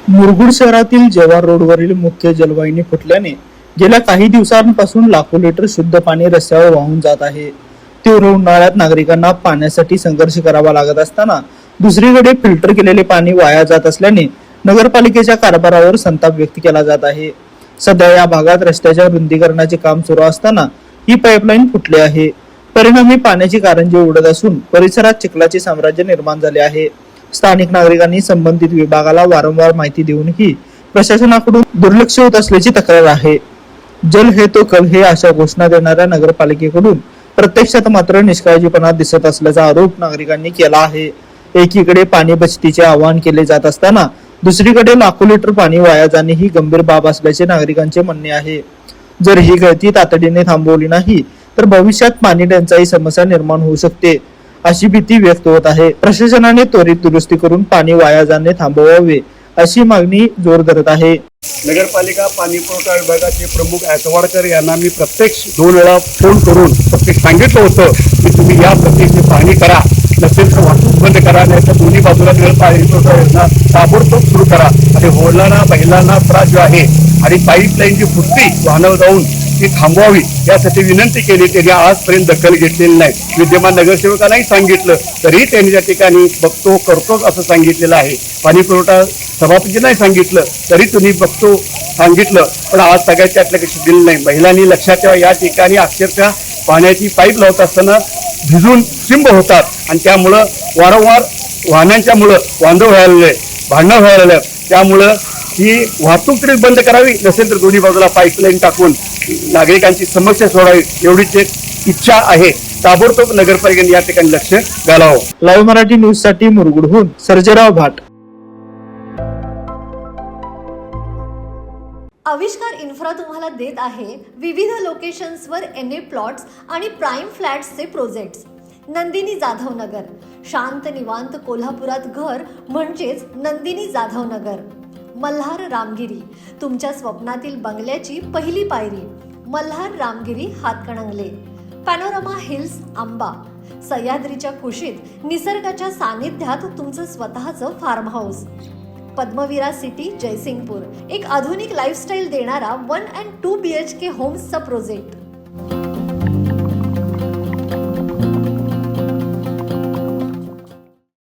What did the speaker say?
मुरगुड शहरातील जव्हार रोडवरील मुख्य जलवाहिनी फुटल्याने गेल्या काही दिवसांपासून लाखो लिटर शुद्ध पाणी रस्त्यावर वाहून जात आहे। तीव्र उन्हाळ्यात नागरिकांना पाण्यासाठी संघर्ष करावा लागत असताना दुसरीकडे फिल्टर केलेले पाणी वाया जात असल्याने नगरपालिकेच्या कारभारावर संताप व्यक्त केला जात आहे। सध्या या भागात रस्त्याच्या रुंदीकरणाचे काम सुरू असताना ही पाईपलाईन फुटली आहे। परिणामी पाण्याची कारंजे उडत असून परिसरात चिखलाचे साम्राज्य निर्माण झाले आहे। स्थानिक नागरिकांनी संबंधित विभागाला वारंवार माहिती देऊनही प्रशासनाकडून दुर्लक्ष होत असल्याची तक्रार आहे। जल है तो कल हे अशा घोषणा देणाऱ्या नगरपालिकेकडून प्रत्यक्षात मात्र निष्काळजीपणा दिसत असल्याचा आरोप नागरिकांनी केला आहे। एकीकडे पाणी बचतीचे आवाहन केले जात असताना दुसरीकडे लाखो लिटर पाणी वाया जाणे ही गंभीर बाब असल्याचे नागरिकांचे म्हणणे आहे। जर ही गळती तातडीने थांबवली नाही तर भविष्यात पाणी टंचाई समस्या निर्माण होऊ शकते अशी भीती व्यक्त होत आहे। प्रशासनाने त्वरित दुरुस्ती करून पाणी वाया जाणे थांबवावे अशी मागणी जोर धरत आहे। नगरपालिका पाणी पुरवठा विभागाचे प्रमुख ऐतवाडकर यांना मी प्रत्यक्ष 2 वेळा फोन करून प्रत्यक्ष सांगितलं होतं की तुम्ही या प्रत्येक पाणी करा, नसेल तर वाहतूक बंद करा, नाही तर दोन्ही बाजूला पाणी पुरवठा योजना ताबडतोब सुरू करा आणि होणारा महिलांना त्रास जो आहे आणि पाईपलाईन जी फुटती वाहनावर जाऊन ती थांबवावी यासाठी विनंती केली। त्यांनी आजपर्यंत दखल घेतलेली नाही। विद्यमान नगरसेवकांनाही सांगितलं तरी त्यांनी त्या ठिकाणी बघतो करतोच असं सांगितलेलं आहे। पाणी पुरवठा सभापतींनाही सांगितलं तरी तुम्ही बघतो सांगितलं, पण आज सगळ्याच्या लक्ष दिलं नाही। महिलांनी लक्षात ठेवा, या ठिकाणी अक्षरशः पाण्याची पाईप लावत असताना भिजून चिंब होतात आणि त्यामुळं वारंवार वाहनांच्यामुळं वांदो व्हायला भांडणं व्हायला, त्यामुळं ही वाहतूक तरी बंद करावी, नसेल तर दोन्ही बाजूला पाईपलाईन टाकून नागरिकांची समस्या सोडावी एवढीच एक इच्छा आहे। ताबडतोब नगरपालिकेने या ठिकाणी लक्ष घालावं। लाईव्ह मराठी न्यूज साठी मुरगुडहून सर्जेराव भाट। आविष्कार इन्फ्रा तुम्हाला देत आहे विविध लोकेशन्सवर NA प्लॉट्स आणि प्राइम फ्लॅट्सचे प्रोजेक्ट्स। नंदिनी जाधव नगर, शांत निवांत कोल्हापुरात घर म्हणजेच नंदिनी जाधव नगर। मल्हार रामगिरी, तुमच्या स्वप्नातील बंगल्याची पहिली पायरी। मल्हार रामगिरी हातकणंगले। पॅनोरमा हिल्स आंबा, सह्याद्रीच्या कुशीत निसर्गाच्या सानिध्यात तुमचं स्वतःचं farm house. Padmaveera city Jaysingpur, एक आधुनिक लाईफस्टाईल देणारा 1 and 2 BHK होम्सचा प्रोजेक्ट।